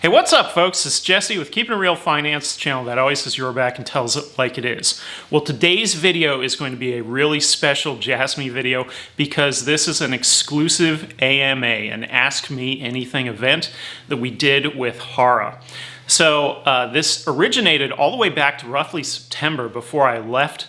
Hey, what's up, folks? It's Jesse with Keeping It Real Finance, channel that always has your back and tells it like it is. Well, today's video is going to be a really special Jasmy video because this is an exclusive AMA, an Ask Me Anything event that we did with Hara. So this originated all the way back to roughly September before I left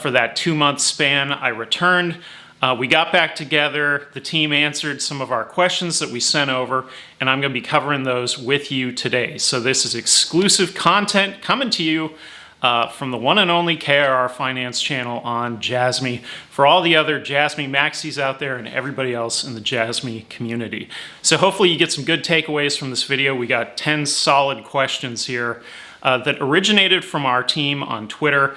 for that 2-month span. I returned. We got back together, the team answered some of our questions that we sent over, and I'm going to be covering those with you today. So this is exclusive content coming to you from the one and only KIR Finance channel on Jasmy for all the other Jasmy maxis out there and everybody else in the Jasmy community. So hopefully you get some good takeaways from this video. We got 10 solid questions here that originated from our team on Twitter.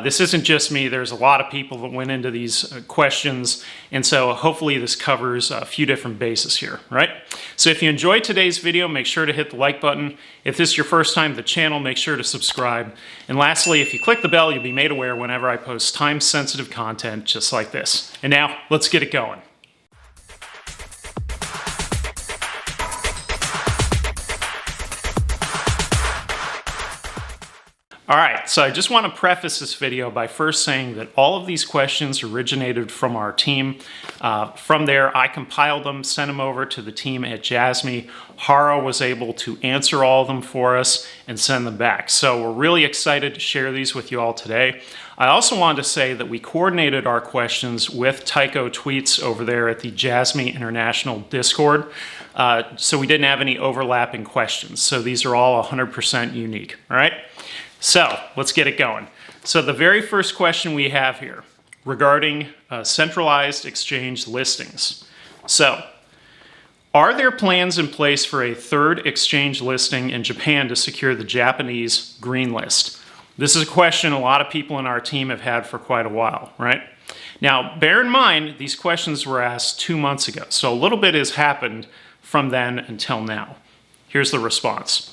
This isn't just me, there's a lot of people that went into these questions, and so hopefully this covers a few different bases here, right? So if you enjoyed today's video, make sure to hit the like button. If this is your first time to the channel, make sure to subscribe. And lastly, if you click the bell, you'll be made aware whenever I post time-sensitive content just like this. And now, let's get it going. All right, so I just want to preface this video by first saying that all of these questions originated from our team. From there, I compiled them, sent them over to the team at Jasmy. Hara was able to answer all of them for us and send them back. So we're really excited to share these with you all today. I also wanted to say that we coordinated our questions with Tycho Tweets over there at the Jasmy International Discord. So we didn't have any overlapping questions. So these are all 100% unique, all right? So let's get it going. So the very first question we have here regarding centralized exchange listings. So are there plans in place for a third exchange listing in Japan to secure the Japanese green list? This is a question a lot of people in our team have had for quite a while, right? Now, bear in mind, these questions were asked 2 months ago, so a little bit has happened from then until now. Here's the response.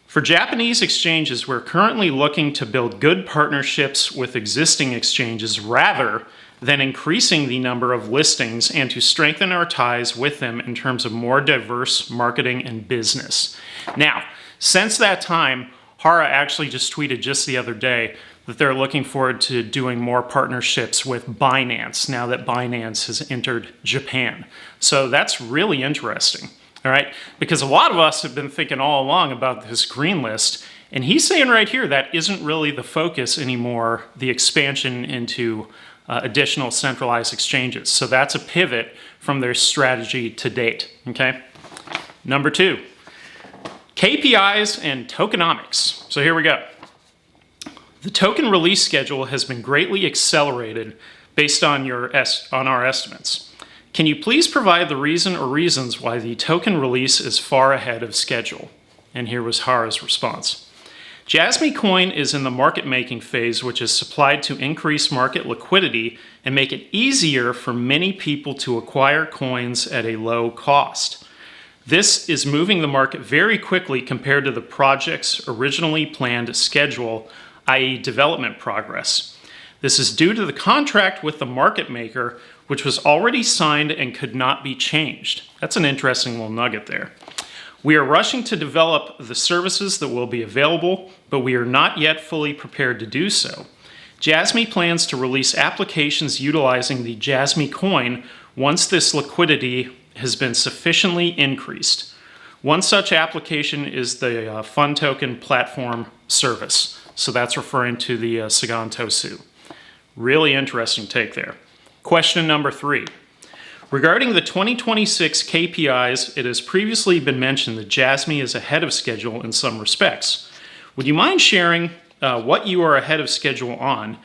For Japanese exchanges, we're currently looking to build good partnerships with existing exchanges rather than increasing the number of listings and to strengthen our ties with them in terms of more diverse marketing and business. Now, since that time, Hara actually just tweeted just the other day that they're looking forward to doing more partnerships with Binance now that Binance has entered Japan. So that's really interesting. All right, because a lot of us have been thinking all along about this green list, and he's saying right here that isn't really the focus anymore, the expansion into additional centralized exchanges. So that's a pivot from their strategy to date, okay? Number 2, KPIs and tokenomics. So here we go. The token release schedule has been greatly accelerated based on our estimates. Can you please provide the reason or reasons why the token release is far ahead of schedule? And here was Hara's response. Jasmy coin is in the market making phase, which is supplied to increase market liquidity and make it easier for many people to acquire coins at a low cost. This is moving the market very quickly compared to the project's originally planned schedule, i.e. development progress. This is due to the contract with the market maker, which was already signed and could not be changed. That's an interesting little nugget there. We are rushing to develop the services that will be available, but we are not yet fully prepared to do so. Jasmy plans to release applications utilizing the Jasmy coin once this liquidity has been sufficiently increased. One such application is the Fund Token Platform Service. So that's referring to the Sagan Tosu. Really interesting take there. Question number 3. Regarding the 2026 KPIs, it has previously been mentioned that Jasmy is ahead of schedule in some respects. Would you mind sharing what you are ahead of schedule on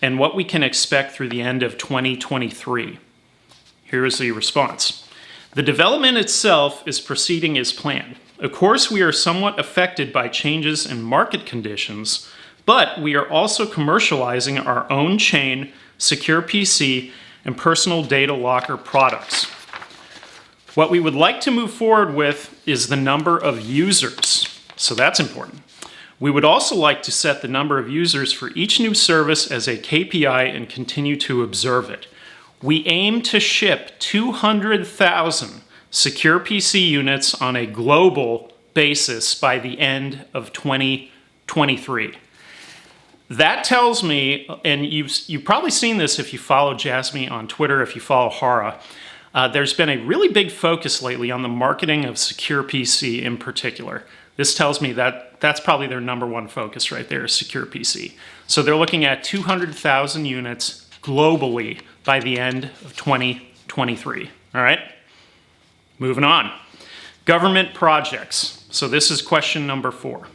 and what we can expect through the end of 2023? Here is the response. The development itself is proceeding as planned. Of course, we are somewhat affected by changes in market conditions, but we are also commercializing our own chain, SecurePC, and personal data locker products. What we would like to move forward with is the number of users. So that's important. We would also like to set the number of users for each new service as a KPI and continue to observe it. We aim to ship 200,000 SecurePC units on a global basis by the end of 2023. That tells me, and you've probably seen this if you follow Jasmy on Twitter, if you follow Hara, there's been a really big focus lately on the marketing of SecurePC in particular. This tells me that that's probably their number one focus right there, is SecurePC. So they're looking at 200,000 units globally by the end of 2023. All right, moving on. Government projects. So this is question number 4.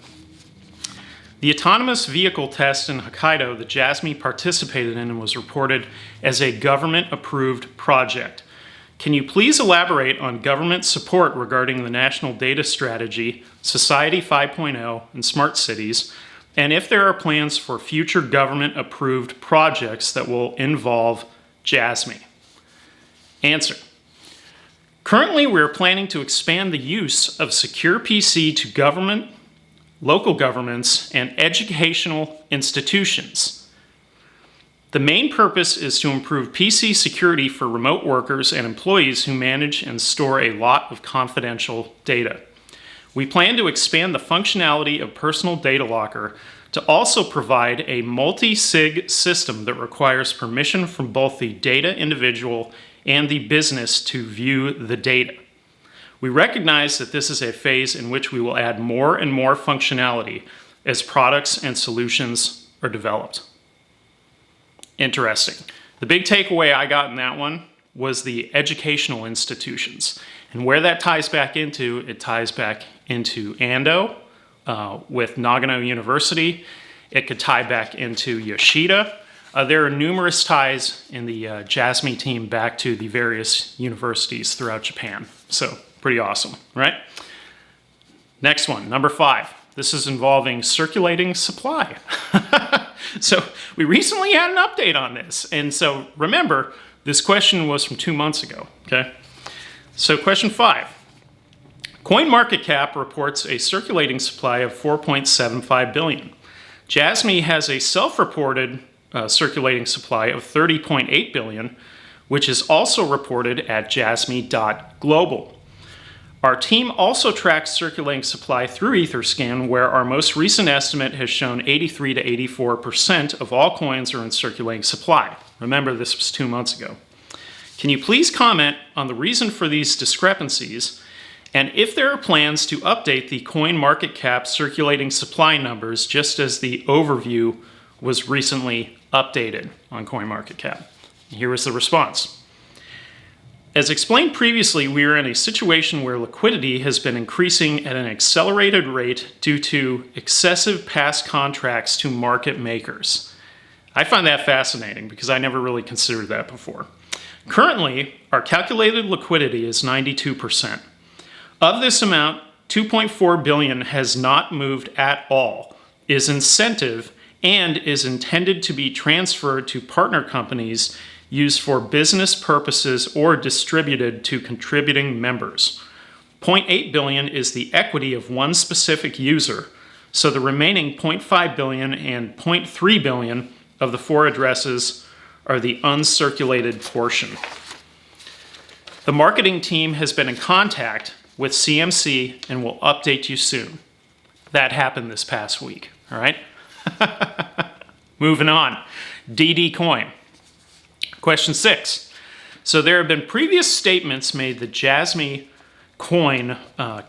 The autonomous vehicle test in Hokkaido that Jasmy participated in was reported as a government-approved project. Can you please elaborate on government support regarding the National Data Strategy, Society 5.0, and Smart Cities, and if there are plans for future government-approved projects that will involve Jasmy? Answer. Currently, we're planning to expand the use of SecurePC to government, local governments, and educational institutions. The main purpose is to improve PC security for remote workers and employees who manage and store a lot of confidential data. We plan to expand the functionality of Personal Data Locker to also provide a multi-sig system that requires permission from both the data individual and the business to view the data. We recognize that this is a phase in which we will add more and more functionality as products and solutions are developed. Interesting. The big takeaway I got in that one was the educational institutions. And where that ties back into, it ties back into Ando with Nagano University. It could tie back into Yoshida. There are numerous ties in the Jasmy team back to the various universities throughout Japan. So pretty awesome, right? Next one, number 5. This is involving circulating supply. So we recently had an update on this. And so remember, this question was from 2 months ago, okay? So question 5. CoinMarketCap reports a circulating supply of 4.75 billion. Jasmy has a self-reported circulating supply of 30.8 billion, which is also reported at jasmy.global. Our team also tracks circulating supply through Etherscan, where our most recent estimate has shown 83 to 84% of all coins are in circulating supply. Remember, this was 2 months ago. Can you please comment on the reason for these discrepancies, and if there are plans to update the CoinMarketCap circulating supply numbers just as the overview was recently updated on CoinMarketCap? Here was the response. As explained previously, we are in a situation where liquidity has been increasing at an accelerated rate due to excessive past contracts to market makers. I find that fascinating because I never really considered that before. Currently, our calculated liquidity is 92%. Of this amount, 2.4 billion has not moved at all, is incentive, and is intended to be transferred to partner companies used for business purposes or distributed to contributing members. 0.8 billion is the equity of one specific user, so the remaining 0.5 billion and 0.3 billion of the 4 addresses are the uncirculated portion. The marketing team has been in contact with CMC and will update you soon. That happened this past week, all right? Moving on, DD Coin. Question 6. So there have been previous statements made that Jasmy coin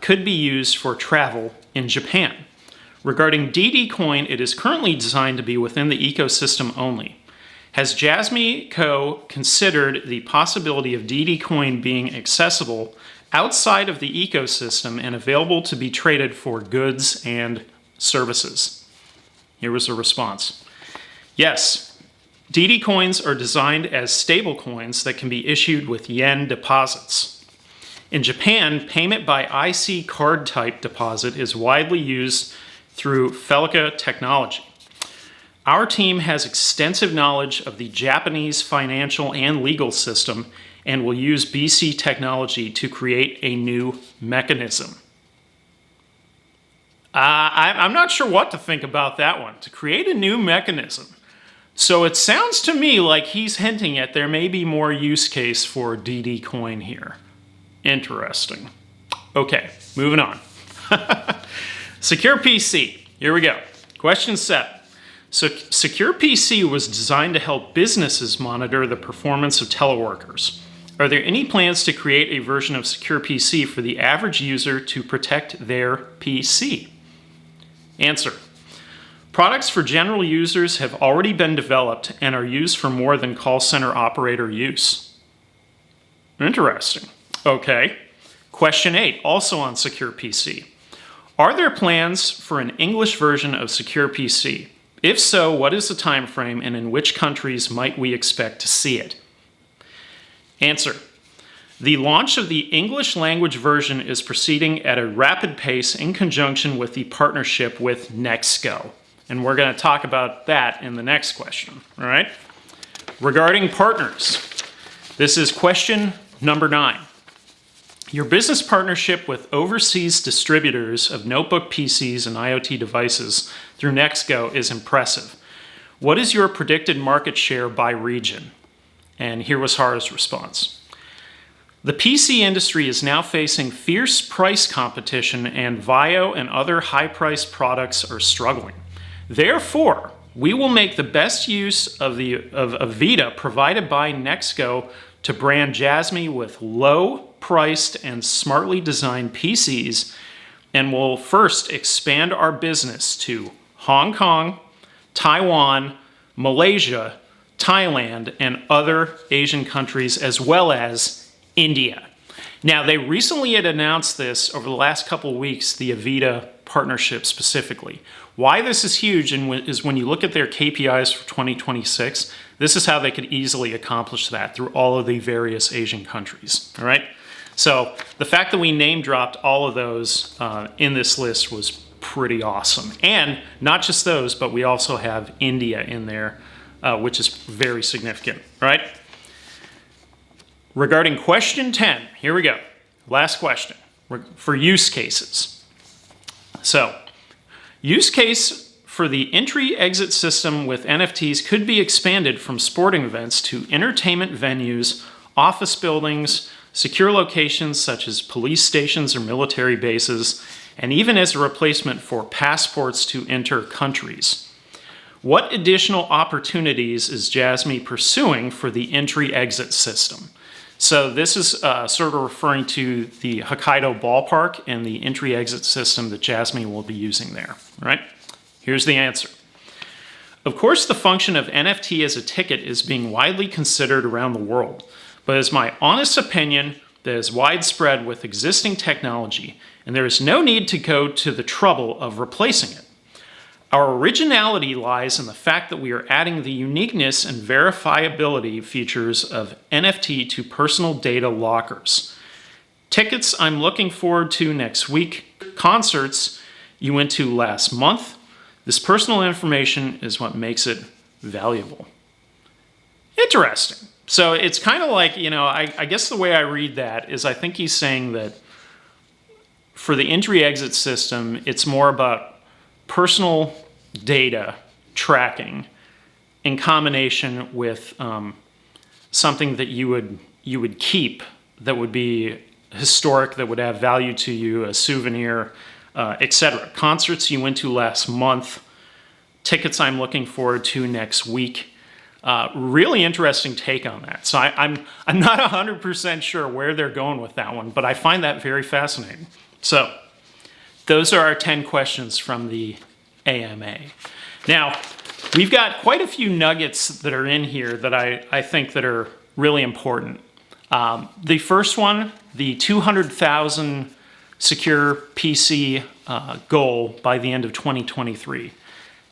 could be used for travel in Japan. Regarding DD Coin, it is currently designed to be within the ecosystem only. Has Jasmy Co. considered the possibility of DD Coin being accessible outside of the ecosystem and available to be traded for goods and services? Here was the response. Yes. DD coins are designed as stable coins that can be issued with yen deposits. In Japan, payment by IC card type deposit is widely used through Felica technology. Our team has extensive knowledge of the Japanese financial and legal system and will use BC technology to create a new mechanism. I'm not sure what to think about that one. To create a new mechanism. So it sounds to me like he's hinting at there may be more use case for DD Coin here. Interesting. Okay, moving on. SecurePC, here we go. Question 7. So SecurePC was designed to help businesses monitor the performance of teleworkers. Are there any plans to create a version of SecurePC for the average user to protect their PC? Answer. Products for general users have already been developed and are used for more than call center operator use. Interesting. Okay. Question 8, also on SecurePC. Are there plans for an English version of SecurePC? If so, what is the time frame and in which countries might we expect to see it? Answer. The launch of the English language version is proceeding at a rapid pace in conjunction with the partnership with Nexstgo. And we're going to talk about that in the next question, all right? Regarding partners, this is question number 9. Your business partnership with overseas distributors of notebook PCs and IoT devices through Nexstgo is impressive. What is your predicted market share by region? And here was Hara's response. The PC industry is now facing fierce price competition, and VAIO and other high-priced products are struggling. Therefore, we will make the best use of Avita provided by Nexstgo to brand Jasmy with low-priced and smartly designed PCs, and will first expand our business to Hong Kong, Taiwan, Malaysia, Thailand, and other Asian countries, as well as India. Now, they recently had announced this over the last couple of weeks, the Avita partnership specifically. Why this is huge is when you look at their KPIs for 2026, this is how they could easily accomplish that through all of the various Asian countries, all right? So the fact that we name dropped all of those in this list was pretty awesome. And not just those, but we also have India in there, which is very significant, right? Regarding question 10, here we go. Last question for use cases. So, use case for the entry-exit system with NFTs could be expanded from sporting events to entertainment venues, office buildings, secure locations such as police stations or military bases, and even as a replacement for passports to enter countries. What additional opportunities is Jasmy pursuing for the entry-exit system? So this is sort of referring to the Hokkaido ballpark and the entry-exit system that Jasmy will be using there, right? Here's the answer. Of course, the function of NFT as a ticket is being widely considered around the world, but it's my honest opinion that is widespread with existing technology, and there is no need to go to the trouble of replacing it. Our originality lies in the fact that we are adding the uniqueness and verifiability features of NFT to personal data lockers. Tickets I'm looking forward to next week. Concerts you went to last month. This personal information is what makes it valuable. Interesting. So it's kind of like, I guess the way I read that is I think he's saying that for the entry-exit system, it's more about personal data tracking in combination with something that you would keep that would be historic, that would have value to you, a souvenir, etc. Concerts you went to last month, tickets I'm looking forward to next week. Really interesting take on that. So I'm not 100% sure where they're going with that one, but I find that very fascinating. So those are our 10 questions from the AMA. Now, we've got quite a few nuggets that are in here that I think that are really important. The first one, the 200,000 SecurePC goal by the end of 2023.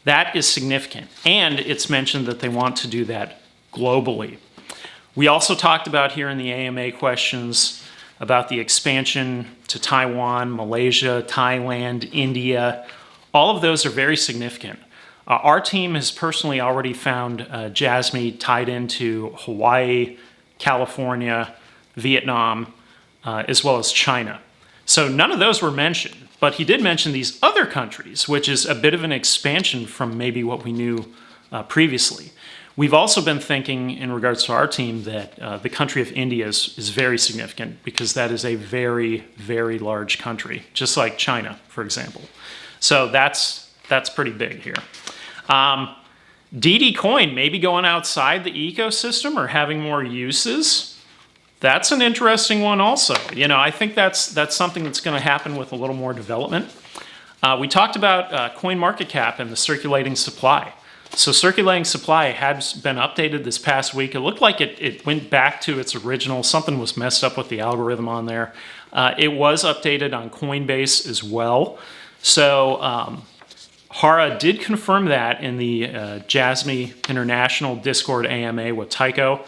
That is significant, and it's mentioned that they want to do that globally. We also talked about here in the AMA questions about the expansion to Taiwan, Malaysia, Thailand, India. All of those are very significant. Our team has personally already found Jasmy tied into Hawaii, California, Vietnam, as well as China. So none of those were mentioned, but he did mention these other countries, which is a bit of an expansion from maybe what we knew previously. We've also been thinking in regards to our team that the country of India is very significant because that is a very, very large country, just like China, for example. So that's pretty big here. DD Coin maybe going outside the ecosystem or having more uses. That's an interesting one also. You know, I think that's something that's going to happen with a little more development. We talked about CoinMarketCap and the circulating supply. So circulating supply has been updated this past week. It looked like it went back to its original. Something was messed up with the algorithm on there. It was updated on Coinbase as well. So Hara did confirm that in the Jasmy International Discord AMA with Tycho.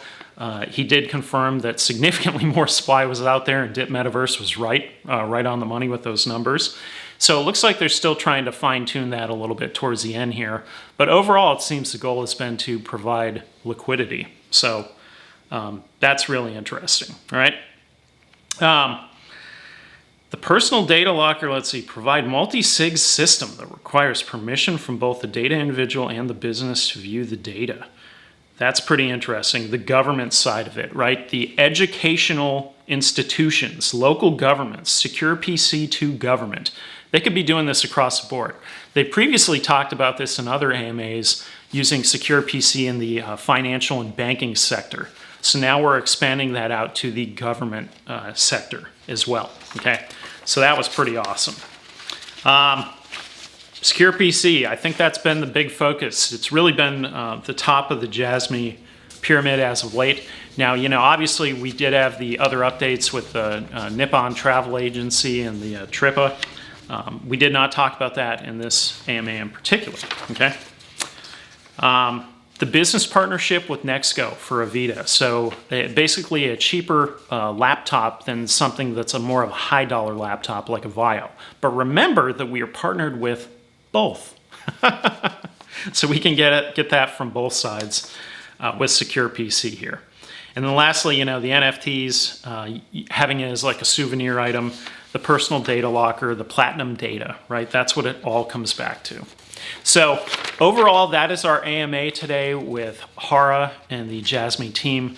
He did confirm that significantly more supply was out there and Dip Metaverse was right on the money with those numbers. So it looks like they're still trying to fine-tune that a little bit towards the end here. But overall, it seems the goal has been to provide liquidity. So that's really interesting, all right? The personal data locker, let's see, provide multi-sig system that requires permission from both the data individual and the business to view the data. That's pretty interesting. The government side of it, right? The educational institutions, local governments, SecurePC to government. They could be doing this across the board. They previously talked about this in other AMAs using SecurePC in the financial and banking sector. So now we're expanding that out to the government sector as well, okay? So that was pretty awesome. SecurePC, I think that's been the big focus. It's really been the top of the Jasmy pyramid as of late. Now, you know, obviously we did have the other updates with the Nippon Travel Agency and the TRIPA. We did not talk about that in this AMA in particular, okay? The business partnership with Nexstgo for Avita. So basically a cheaper laptop than something that's a more of a high dollar laptop like a Vio. But remember that we are partnered with both. So we can get that from both sides with SecurePC here. And then lastly, you know, the NFTs, having it as like a souvenir item, the personal data locker, the platinum data, right? That's what it all comes back to. So overall, that is our AMA today with Hara and the Jasmy team.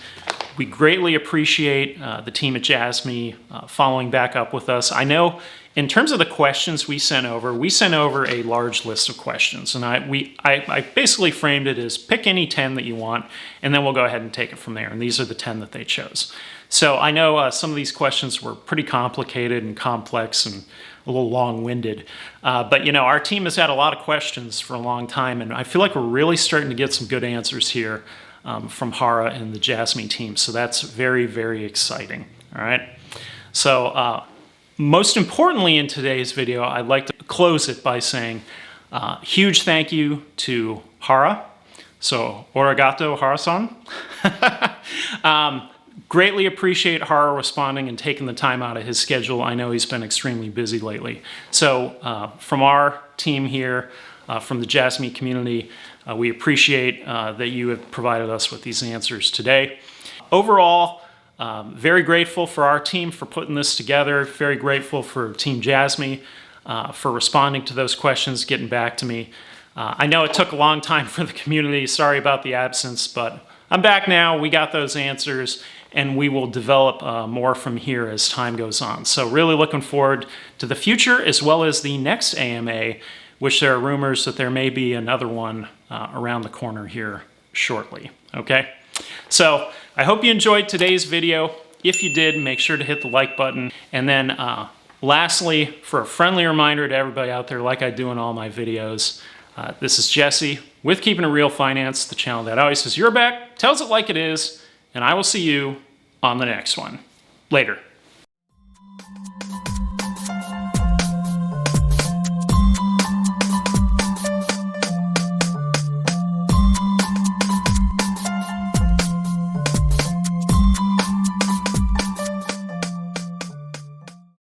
We greatly appreciate the team at Jasmy following back up with us. I know in terms of the questions we sent over a large list of questions. And I basically framed it as pick any 10 that you want, and then we'll go ahead and take it from there. And these are the 10 that they chose. So I know some of these questions were pretty complicated and complex and a little long-winded. But, you know, our team has had a lot of questions for a long time, and I feel like we're really starting to get some good answers here from Hara and the Jasmy team. So that's very, very exciting. All right. So most importantly in today's video, I'd like to close it by saying huge thank you to Hara. So, arigato, Hara-san. Greatly appreciate Hara responding and taking the time out of his schedule. I know he's been extremely busy lately. So from our team here, from the Jasmy community, we appreciate that you have provided us with these answers today. Overall, very grateful for our team for putting this together. Very grateful for Team Jasmy for responding to those questions, getting back to me. I know it took a long time for the community. Sorry about the absence, but I'm back now. We got those answers, and we will develop more from here as time goes on. So really looking forward to the future as well as the next AMA, which there are rumors that there may be another one around the corner here shortly, okay? So I hope you enjoyed today's video. If you did, make sure to hit the like button. And then lastly, for a friendly reminder to everybody out there, like I do in all my videos, this is Jesse with Keeping It Real Finance, the channel that always says you're back, tells it like it is, and I will see you on the next one. Later.